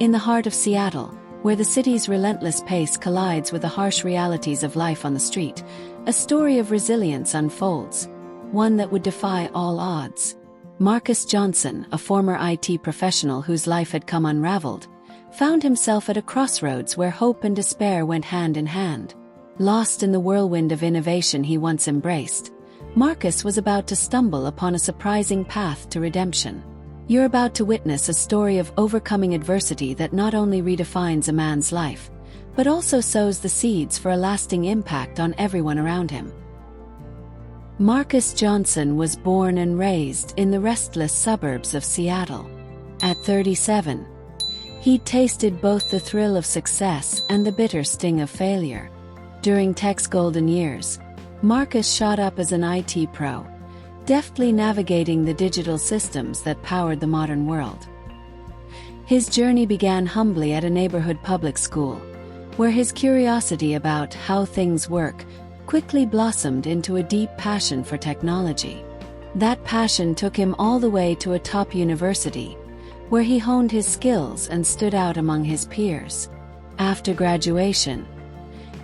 In the heart of Seattle, where the city's relentless pace collides with the harsh realities of life on the street, a story of resilience unfolds, one that would defy all odds. Marcus Johnson, a former IT professional whose life had come unraveled, found himself at a crossroads where hope and despair went hand in hand. Lost in the whirlwind of innovation he once embraced, Marcus was about to stumble upon a surprising path to redemption. You're about to witness a story of overcoming adversity that not only redefines a man's life, but also sows the seeds for a lasting impact on everyone around him. Marcus Johnson was born and raised in the restless suburbs of Seattle. At 37, he'd tasted both the thrill of success and the bitter sting of failure. During tech's golden years, Marcus shot up as an IT pro, deftly navigating the digital systems that powered the modern world. His journey began humbly at a neighborhood public school, where his curiosity about how things work quickly blossomed into a deep passion for technology. That passion took him all the way to a top university, where he honed his skills and stood out among his peers. After graduation,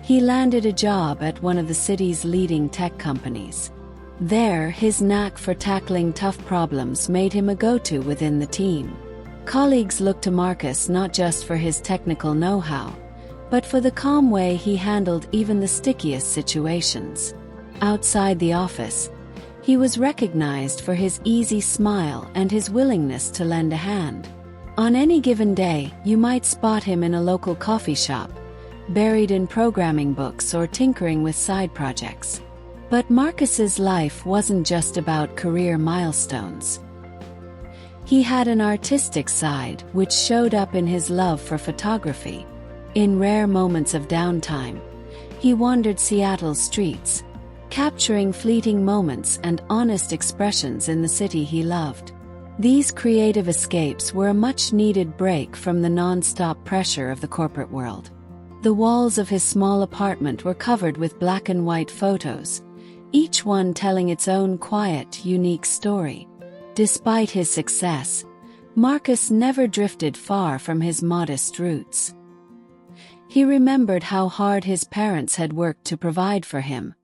he landed a job at one of the city's leading tech companies. There, his knack for tackling tough problems made him a go-to within the team. Colleagues looked to Marcus not just for his technical know-how, but for the calm way he handled even the stickiest situations. Outside the office, he was recognized for his easy smile and his willingness to lend a hand. On any given day, you might spot him in a local coffee shop, buried in programming books or tinkering with side projects. But Marcus's life wasn't just about career milestones. He had an artistic side which showed up in his love for photography. In rare moments of downtime, he wandered Seattle's streets, capturing fleeting moments and honest expressions in the city he loved. These creative escapes were a much-needed break from the non-stop pressure of the corporate world. The walls of his small apartment were covered with black and white photos, each one telling its own quiet, unique story. Despite his success, Marcus never drifted far from his modest roots. He remembered how hard his parents had worked to provide for him,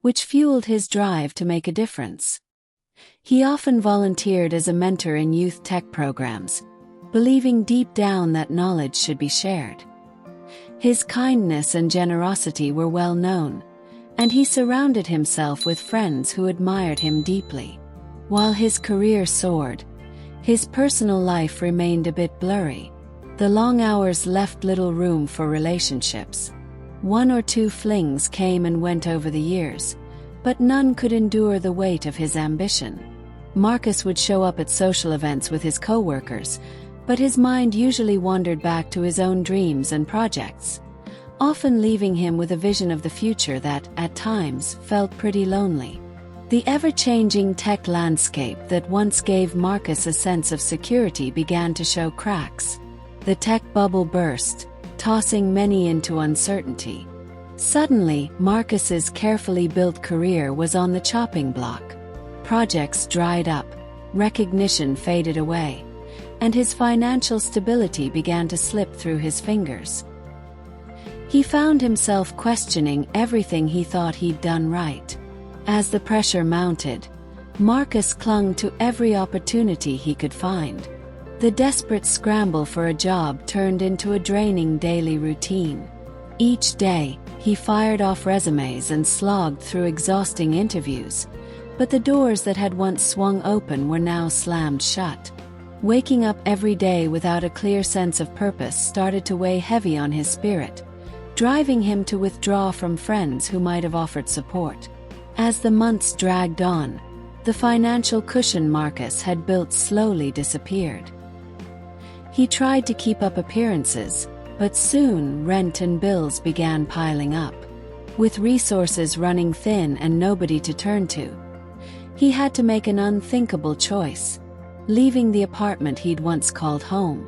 which fueled his drive to make a difference. He often volunteered as a mentor in youth tech programs, believing deep down that knowledge should be shared. His kindness and generosity were well known, and he surrounded himself with friends who admired him deeply. While his career soared, his personal life remained a bit blurry. The long hours left little room for relationships. One or two flings came and went over the years, but none could endure the weight of his ambition. Marcus would show up at social events with his co-workers, but his mind usually wandered back to his own dreams and projects, often leaving him with a vision of the future that, at times, felt pretty lonely. The ever-changing tech landscape that once gave Marcus a sense of security began to show cracks. The tech bubble burst, tossing many into uncertainty. Suddenly, Marcus's carefully built career was on the chopping block. Projects dried up, recognition faded away, and his financial stability began to slip through his fingers. He found himself questioning everything he thought he'd done right. As the pressure mounted, Marcus clung to every opportunity he could find. The desperate scramble for a job turned into a draining daily routine. Each day, he fired off resumes and slogged through exhausting interviews, but the doors that had once swung open were now slammed shut. Waking up every day without a clear sense of purpose started to weigh heavy on his spirit, driving him to withdraw from friends who might have offered support. As the months dragged on, the financial cushion Marcus had built slowly disappeared. He tried to keep up appearances, but soon rent and bills began piling up. With resources running thin and nobody to turn to, he had to make an unthinkable choice, leaving the apartment he'd once called home.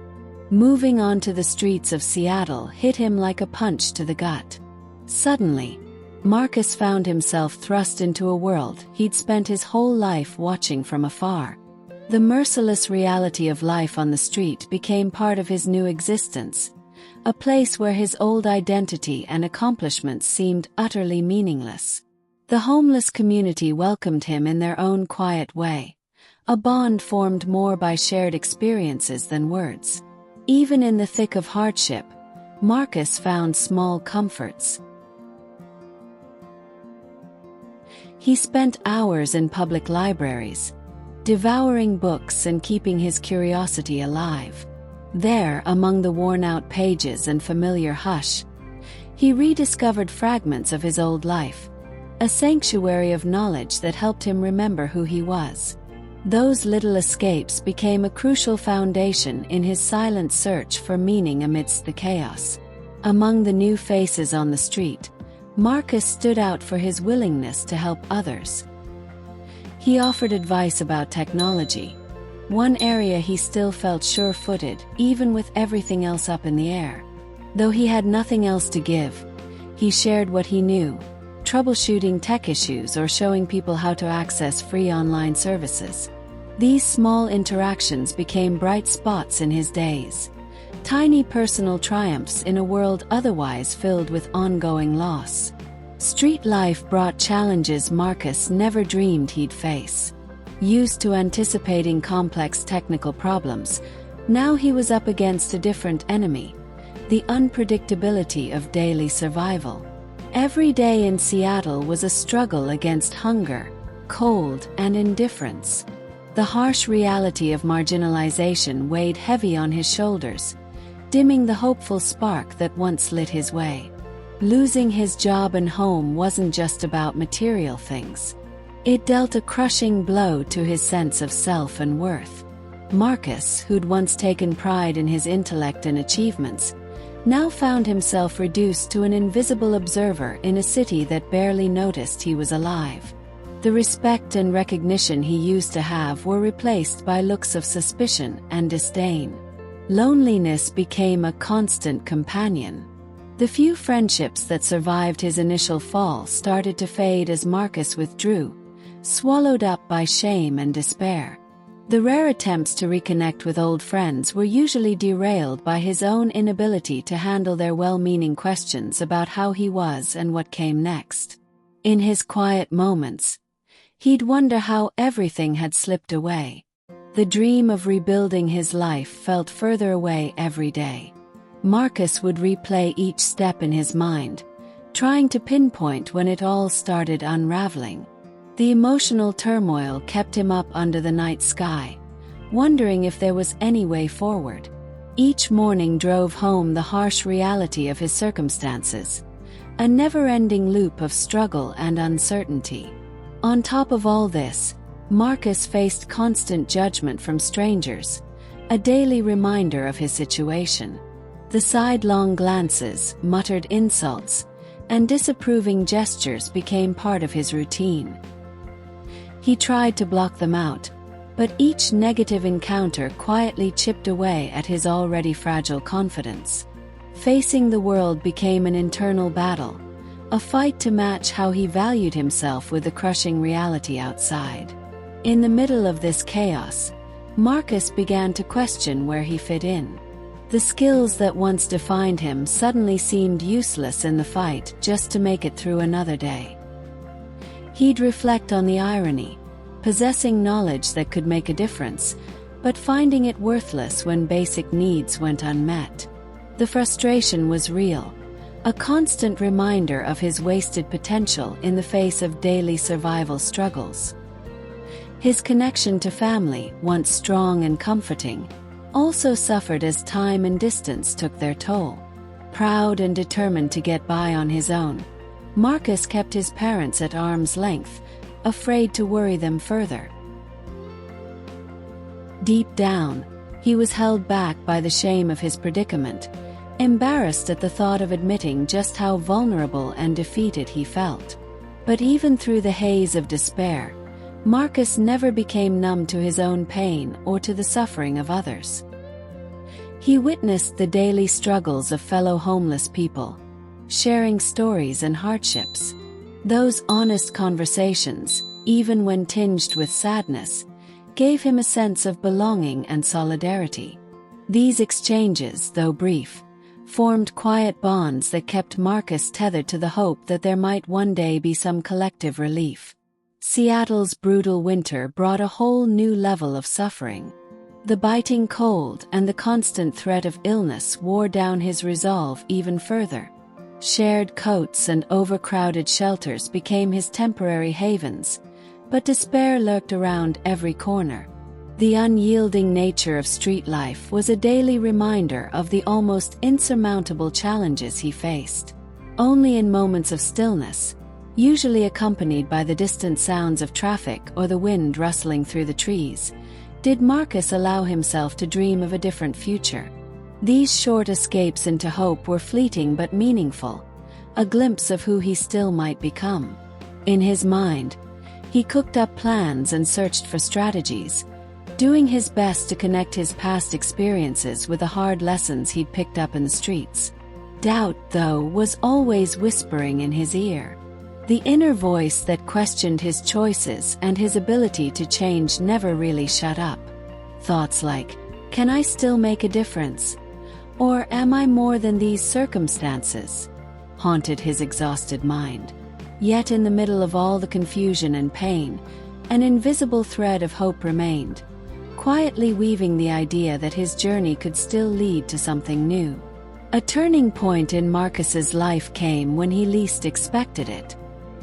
Moving onto the streets of Seattle hit him like a punch to the gut. Suddenly, Marcus found himself thrust into a world he'd spent his whole life watching from afar. The merciless reality of life on the street became part of his new existence, a place where his old identity and accomplishments seemed utterly meaningless. The homeless community welcomed him in their own quiet way, a bond formed more by shared experiences than words. Even in the thick of hardship, Marcus found small comforts. He spent hours in public libraries, devouring books and keeping his curiosity alive. There, among the worn-out pages and familiar hush, he rediscovered fragments of his old life, a sanctuary of knowledge that helped him remember who he was. Those little escapes became a crucial foundation in his silent search for meaning amidst the chaos. Among the new faces on the street, Marcus stood out for his willingness to help others. He offered advice about technology, one area he still felt sure-footed, even with everything else up in the air. Though he had nothing else to give, he shared what he knew, troubleshooting tech issues or showing people how to access free online services. These small interactions became bright spots in his days, tiny personal triumphs in a world otherwise filled with ongoing loss. Street life brought challenges Marcus never dreamed he'd face. Used to anticipating complex technical problems, now he was up against a different enemy: the unpredictability of daily survival. Every day in Seattle was a struggle against hunger, cold, and indifference. The harsh reality of marginalization weighed heavy on his shoulders, dimming the hopeful spark that once lit his way. Losing his job and home wasn't just about material things. It dealt a crushing blow to his sense of self and worth. Marcus, who'd once taken pride in his intellect and achievements, now found himself reduced to an invisible observer in a city that barely noticed he was alive. The respect and recognition he used to have were replaced by looks of suspicion and disdain. Loneliness became a constant companion. The few friendships that survived his initial fall started to fade as Marcus withdrew, swallowed up by shame and despair. The rare attempts to reconnect with old friends were usually derailed by his own inability to handle their well-meaning questions about how he was and what came next. In his quiet moments, he'd wonder how everything had slipped away. The dream of rebuilding his life felt further away every day. Marcus would replay each step in his mind, trying to pinpoint when it all started unraveling. The emotional turmoil kept him up under the night sky, wondering if there was any way forward. Each morning drove home the harsh reality of his circumstances, a never-ending loop of struggle and uncertainty. On top of all this, Marcus faced constant judgment from strangers, a daily reminder of his situation. The sidelong glances, muttered insults, and disapproving gestures became part of his routine. He tried to block them out, but each negative encounter quietly chipped away at his already fragile confidence. Facing the world became an internal battle, a fight to match how he valued himself with the crushing reality outside. In the middle of this chaos, Marcus began to question where he fit in. The skills that once defined him suddenly seemed useless in the fight just to make it through another day. He'd reflect on the irony, possessing knowledge that could make a difference, but finding it worthless when basic needs went unmet. The frustration was real, a constant reminder of his wasted potential in the face of daily survival struggles. His connection to family, once strong and comforting, also suffered as time and distance took their toll. Proud and determined to get by on his own, Marcus kept his parents at arm's length, afraid to worry them further. Deep down, he was held back by the shame of his predicament, embarrassed at the thought of admitting just how vulnerable and defeated he felt. But even through the haze of despair, Marcus never became numb to his own pain or to the suffering of others. He witnessed the daily struggles of fellow homeless people, sharing stories and hardships. Those honest conversations, even when tinged with sadness, gave him a sense of belonging and solidarity. These exchanges, though brief, formed quiet bonds that kept Marcus tethered to the hope that there might one day be some collective relief. Seattle's brutal winter brought a whole new level of suffering. The biting cold and the constant threat of illness wore down his resolve even further. Shared coats and overcrowded shelters became his temporary havens, but despair lurked around every corner. The unyielding nature of street life was a daily reminder of the almost insurmountable challenges he faced. Only in moments of stillness, usually accompanied by the distant sounds of traffic or the wind rustling through the trees, did Marcus allow himself to dream of a different future. These short escapes into hope were fleeting but meaningful, a glimpse of who he still might become. In his mind, he cooked up plans and searched for strategies, doing his best to connect his past experiences with the hard lessons he'd picked up in the streets. Doubt, though, was always whispering in his ear. The inner voice that questioned his choices and his ability to change never really shut up. Thoughts like, "Can I still make a difference? Or am I more than these circumstances?" haunted his exhausted mind. Yet in the middle of all the confusion and pain, an invisible thread of hope remained, quietly weaving the idea that his journey could still lead to something new. A turning point in Marcus's life came when he least expected it.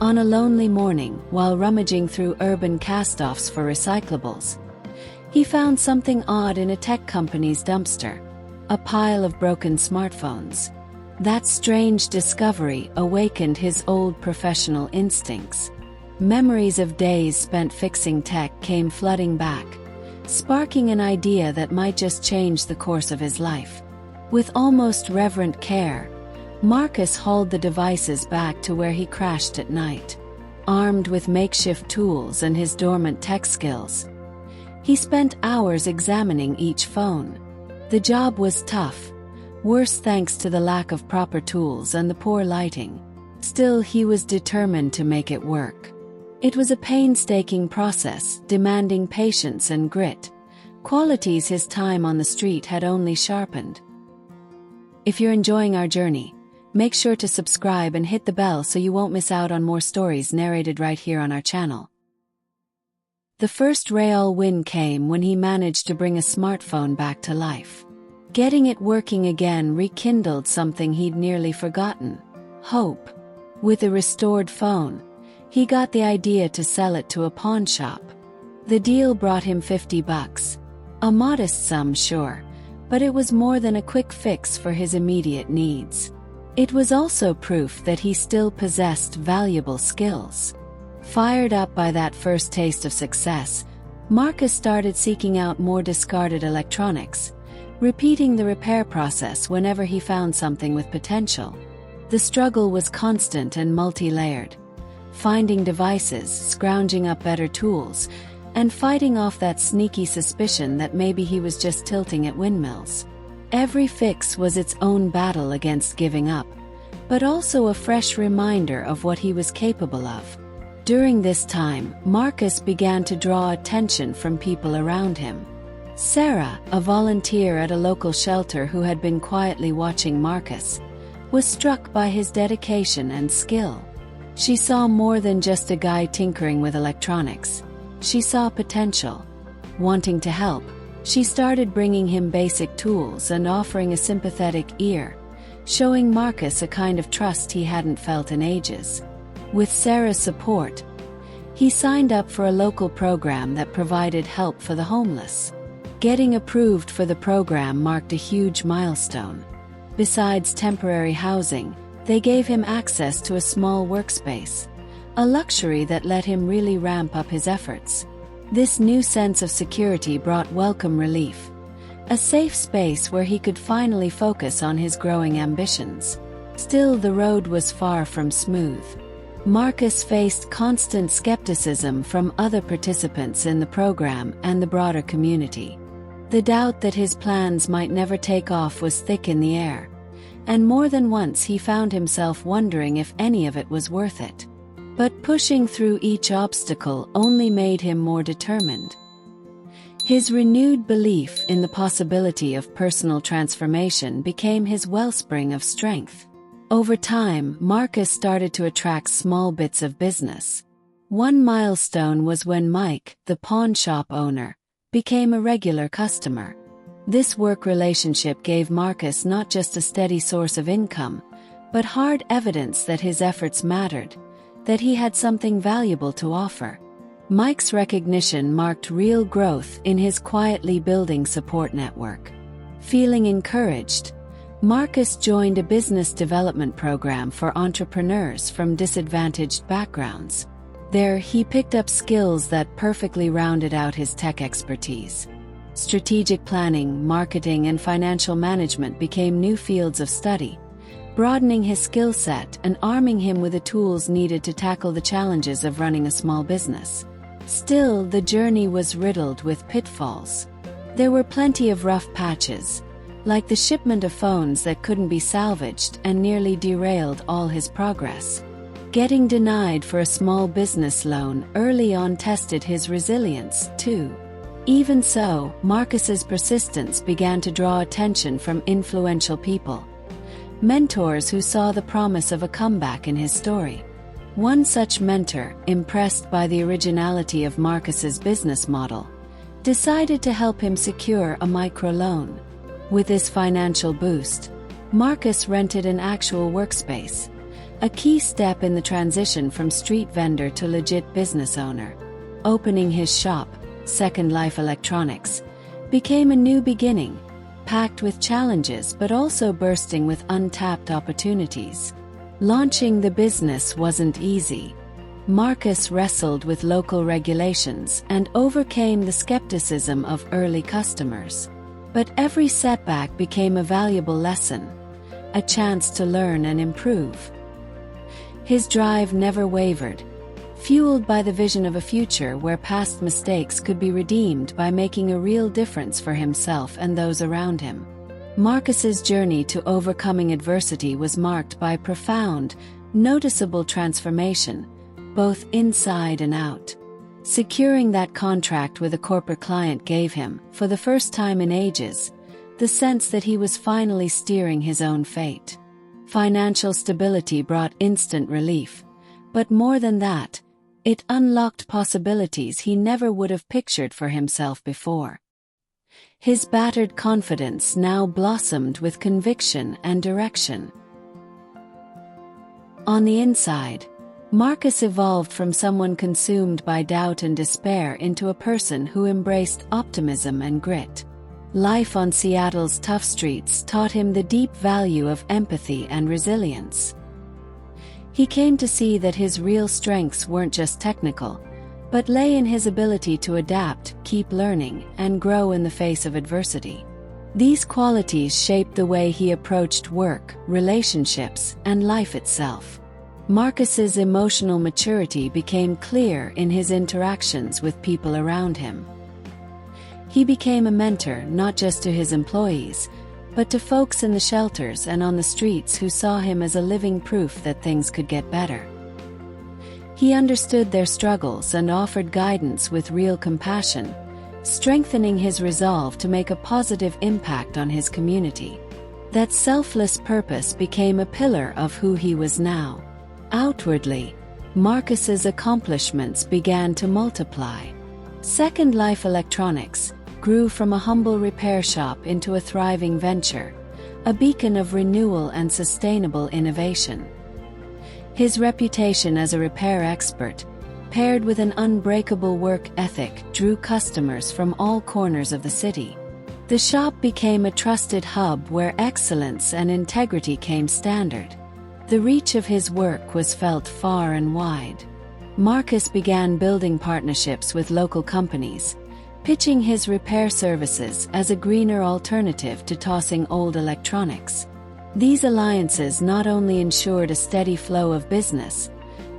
On a lonely morning, while rummaging through urban cast-offs for recyclables, he found something odd in a tech company's dumpster: a pile of broken smartphones. That strange discovery awakened his old professional instincts. Memories of days spent fixing tech came flooding back, sparking an idea that might just change the course of his life. With almost reverent care, Marcus hauled the devices back to where he crashed at night. Armed with makeshift tools and his dormant tech skills, he spent hours examining each phone. The job was tough, worse thanks to the lack of proper tools and the poor lighting. Still, he was determined to make it work. It was a painstaking process, demanding patience and grit, qualities his time on the street had only sharpened. If you're enjoying our journey, make sure to subscribe and hit the bell so you won't miss out on more stories narrated right here on our channel. The first real win came when he managed to bring a smartphone back to life. Getting it working again rekindled something he'd nearly forgotten: hope. With a restored phone, he got the idea to sell it to a pawn shop. The deal brought him $50. A modest sum, sure, but it was more than a quick fix for his immediate needs. It was also proof that he still possessed valuable skills. Fired up by that first taste of success, Marcus started seeking out more discarded electronics, repeating the repair process whenever he found something with potential. The struggle was constant and multi-layered: finding devices, scrounging up better tools, and fighting off that sneaky suspicion that maybe he was just tilting at windmills. Every fix was its own battle against giving up, but also a fresh reminder of what he was capable of. During this time, Marcus began to draw attention from people around him. Sarah, a volunteer at a local shelter who had been quietly watching Marcus, was struck by his dedication and skill. She saw more than just a guy tinkering with electronics. She saw potential. Wanting to help, she started bringing him basic tools and offering a sympathetic ear, showing Marcus a kind of trust he hadn't felt in ages. With Sarah's support, he signed up for a local program that provided help for the homeless. Getting approved for the program marked a huge milestone. Besides temporary housing, they gave him access to a small workspace, a luxury that let him really ramp up his efforts. This new sense of security brought welcome relief, a safe space where he could finally focus on his growing ambitions. Still, the road was far from smooth. Marcus faced constant skepticism from other participants in the program and the broader community. The doubt that his plans might never take off was thick in the air, and more than once he found himself wondering if any of it was worth it. But pushing through each obstacle only made him more determined. His renewed belief in the possibility of personal transformation became his wellspring of strength. Over time, Marcus started to attract small bits of business. One milestone was when Mike, the pawn shop owner, became a regular customer. This work relationship gave Marcus not just a steady source of income, but hard evidence that his efforts mattered, that he had something valuable to offer. Mike's recognition marked real growth in his quietly building support network. Feeling encouraged, Marcus joined a business development program for entrepreneurs from disadvantaged backgrounds. There, he picked up skills that perfectly rounded out his tech expertise. Strategic planning, marketing, and financial management became new fields of study, broadening his skill set and arming him with the tools needed to tackle the challenges of running a small business. Still, the journey was riddled with pitfalls. There were plenty of rough patches, like the shipment of phones that couldn't be salvaged and nearly derailed all his progress. Getting denied for a small business loan early on tested his resilience, too. Even so, Marcus's persistence began to draw attention from influential people, mentors who saw the promise of a comeback in his story. One such mentor, impressed by the originality of Marcus's business model, decided to help him secure a microloan. With this financial boost, Marcus rented an actual workspace, a key step in the transition from street vendor to legit business owner. Opening his shop, Second Life Electronics, became a new beginning, packed with challenges but also bursting with untapped opportunities. Launching the business wasn't easy. Marcus wrestled with local regulations and overcame the skepticism of early customers. But every setback became a valuable lesson, a chance to learn and improve. His drive never wavered, fueled by the vision of a future where past mistakes could be redeemed by making a real difference for himself and those around him. Marcus's journey to overcoming adversity was marked by profound, noticeable transformation, both inside and out. Securing that contract with a corporate client gave him, for the first time in ages, the sense that he was finally steering his own fate. Financial stability brought instant relief, but more than that, it unlocked possibilities he never would have pictured for himself before. His battered confidence now blossomed with conviction and direction. On the inside, Marcus evolved from someone consumed by doubt and despair into a person who embraced optimism and grit. Life on Seattle's tough streets taught him the deep value of empathy and resilience. He came to see that his real strengths weren't just technical, but lay in his ability to adapt, keep learning, and grow in the face of adversity. These qualities shaped the way he approached work, relationships, and life itself. Marcus's emotional maturity became clear in his interactions with people around him. He became a mentor not just to his employees, but to folks in the shelters and on the streets who saw him as a living proof that things could get better. He understood their struggles and offered guidance with real compassion, strengthening his resolve to make a positive impact on his community. That selfless purpose became a pillar of who he was now. Outwardly, Marcus's accomplishments began to multiply. Second Life Electronics grew from a humble repair shop into a thriving venture, a beacon of renewal and sustainable innovation. His reputation as a repair expert, paired with an unbreakable work ethic, drew customers from all corners of the city. The shop became a trusted hub where excellence and integrity came standard. The reach of his work was felt far and wide. Marcus began building partnerships with local companies, pitching his repair services as a greener alternative to tossing old electronics. These alliances not only ensured a steady flow of business,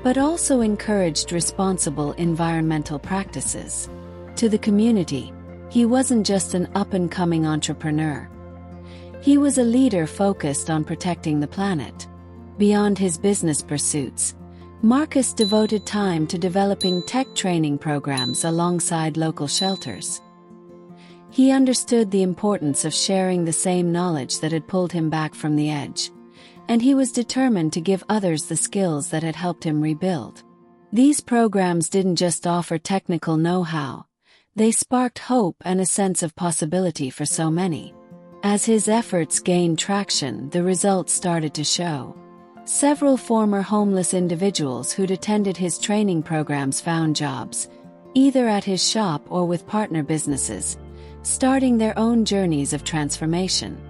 but also encouraged responsible environmental practices. To the community, he wasn't just an up-and-coming entrepreneur. He was a leader focused on protecting the planet. Beyond his business pursuits, Marcus devoted time to developing tech training programs alongside local shelters. He understood the importance of sharing the same knowledge that had pulled him back from the edge, and he was determined to give others the skills that had helped him rebuild. These programs didn't just offer technical know-how, they sparked hope and a sense of possibility for so many. As his efforts gained traction, the results started to show. Several former homeless individuals who'd attended his training programs found jobs, either at his shop or with partner businesses, starting their own journeys of transformation.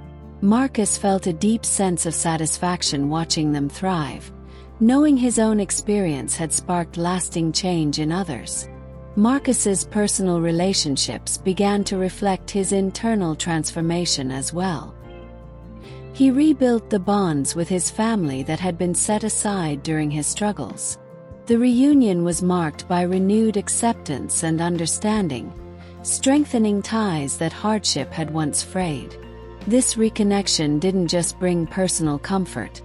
Marcus felt a deep sense of satisfaction watching them thrive, knowing his own experience had sparked lasting change in others. Marcus's personal relationships began to reflect his internal transformation as well. He rebuilt the bonds with his family that had been set aside during his struggles. The reunion was marked by renewed acceptance and understanding, strengthening ties that hardship had once frayed. This reconnection didn't just bring personal comfort,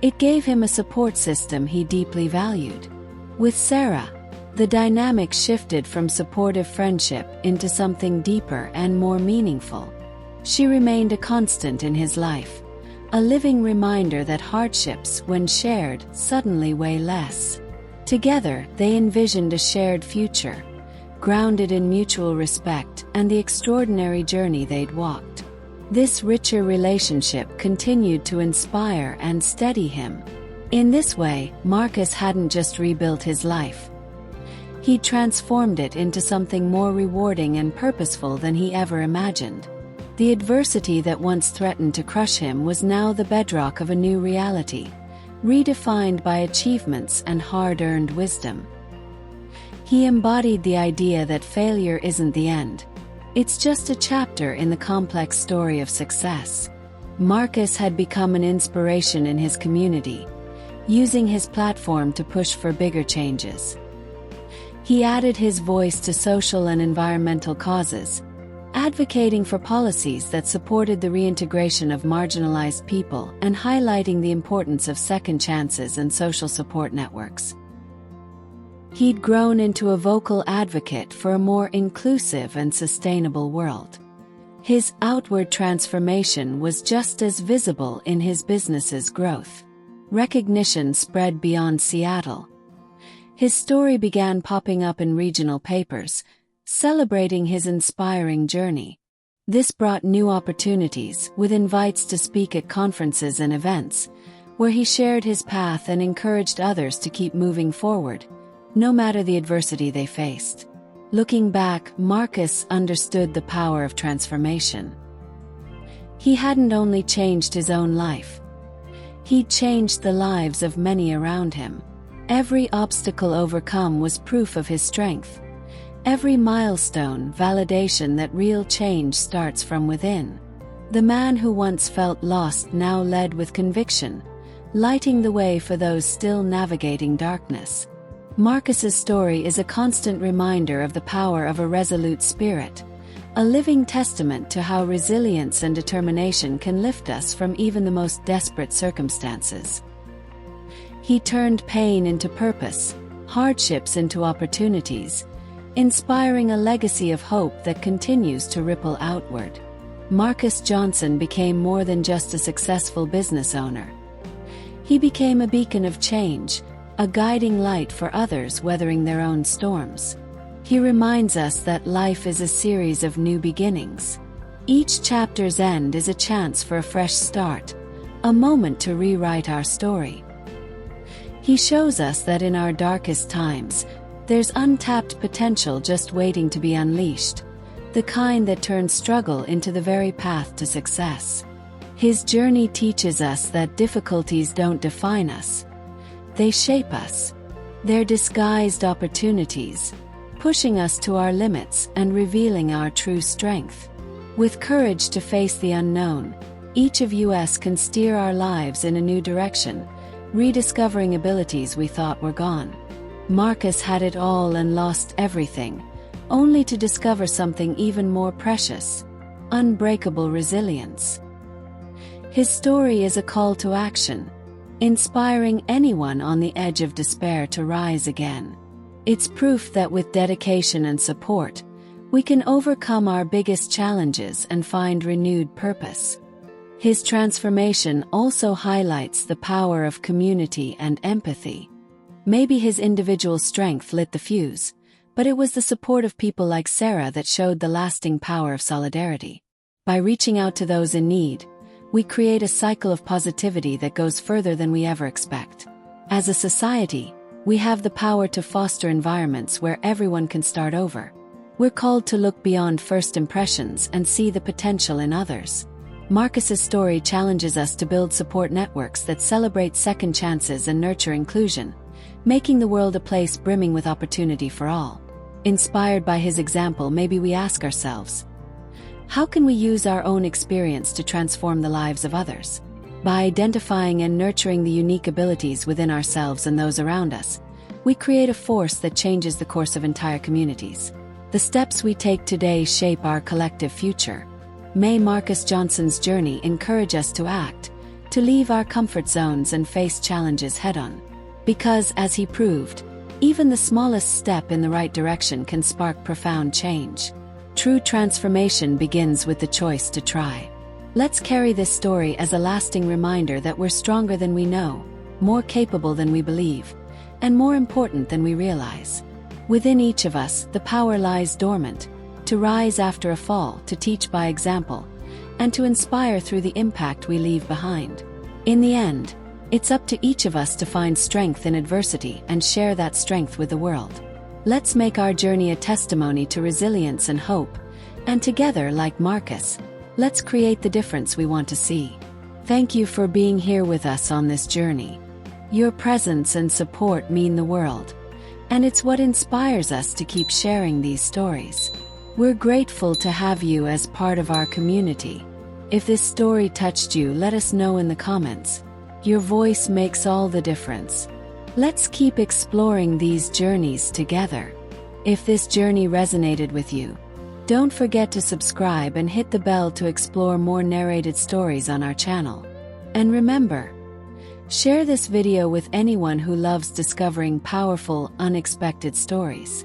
it gave him a support system he deeply valued. With Sarah, the dynamic shifted from supportive friendship into something deeper and more meaningful. She remained a constant in his life, a living reminder that hardships, when shared, suddenly weigh less. Together, they envisioned a shared future, grounded in mutual respect and the extraordinary journey they'd walked. This richer relationship continued to inspire and steady him. In this way, Marcus hadn't just rebuilt his life. He transformed it into something more rewarding and purposeful than he ever imagined. The adversity that once threatened to crush him was now the bedrock of a new reality, redefined by achievements and hard-earned wisdom. He embodied the idea that failure isn't the end. It's just a chapter in the complex story of success. Marcus had become an inspiration in his community, using his platform to push for bigger changes. He added his voice to social and environmental causes, advocating for policies that supported the reintegration of marginalized people and highlighting the importance of second chances and social support networks. He'd grown into a vocal advocate for a more inclusive and sustainable world. His outward transformation was just as visible in his business's growth. Recognition spread beyond Seattle. His story began popping up in regional papers, celebrating his inspiring journey. This brought new opportunities, with invites to speak at conferences and events, where he shared his path and encouraged others to keep moving forward, no matter the adversity they faced. Looking back, Marcus understood the power of transformation. He hadn't only changed his own life. He'd changed the lives of many around him. Every obstacle overcome was proof of his strength. Every milestone, validation that real change starts from within. The man who once felt lost now led with conviction, lighting the way for those still navigating darkness. Marcus's story is a constant reminder of the power of a resolute spirit, a living testament to how resilience and determination can lift us from even the most desperate circumstances. He turned pain into purpose, hardships into opportunities, inspiring a legacy of hope that continues to ripple outward. Marcus Johnson became more than just a successful business owner. He became a beacon of change, a guiding light for others weathering their own storms. He reminds us that life is a series of new beginnings. Each chapter's end is a chance for a fresh start, a moment to rewrite our story. He shows us that in our darkest times, there's untapped potential just waiting to be unleashed, the kind that turns struggle into the very path to success. His journey teaches us that difficulties don't define us. They shape us. They're disguised opportunities, pushing us to our limits and revealing our true strength. With courage to face the unknown, each of us can steer our lives in a new direction, rediscovering abilities we thought were gone. Marcus had it all and lost everything, only to discover something even more precious: unbreakable resilience. His story is a call to action, inspiring anyone on the edge of despair to rise again. It's proof that with dedication and support, we can overcome our biggest challenges and find renewed purpose. His transformation also highlights the power of community and empathy. Maybe his individual strength lit the fuse, but it was the support of people like Sarah that showed the lasting power of solidarity. By reaching out to those in need, we create a cycle of positivity that goes further than we ever expect. As a society, we have the power to foster environments where everyone can start over. We're called to look beyond first impressions and see the potential in others. Marcus's story challenges us to build support networks that celebrate second chances and nurture inclusion, making the world a place brimming with opportunity for all. Inspired by his example, maybe we ask ourselves, how can we use our own experience to transform the lives of others? By identifying and nurturing the unique abilities within ourselves and those around us, we create a force that changes the course of entire communities. The steps we take today shape our collective future. May Marcus Johnson's journey encourage us to act, to leave our comfort zones and face challenges head-on. Because, as he proved, even the smallest step in the right direction can spark profound change. True transformation begins with the choice to try. Let's carry this story as a lasting reminder that we're stronger than we know, more capable than we believe, and more important than we realize. Within each of us, the power lies dormant, to rise after a fall, to teach by example, and to inspire through the impact we leave behind. In the end, it's up to each of us to find strength in adversity and share that strength with the world. Let's make our journey a testimony to resilience and hope, and together, like Marcus, let's create the difference we want to see. Thank you for being here with us on this journey. Your presence and support mean the world, and it's what inspires us to keep sharing these stories. We're grateful to have you as part of our community. If this story touched you, let us know in the comments. Your voice makes all the difference. Let's keep exploring these journeys together. If this journey resonated with you, don't forget to subscribe and hit the bell to explore more narrated stories on our channel. And remember, share this video with anyone who loves discovering powerful, unexpected stories.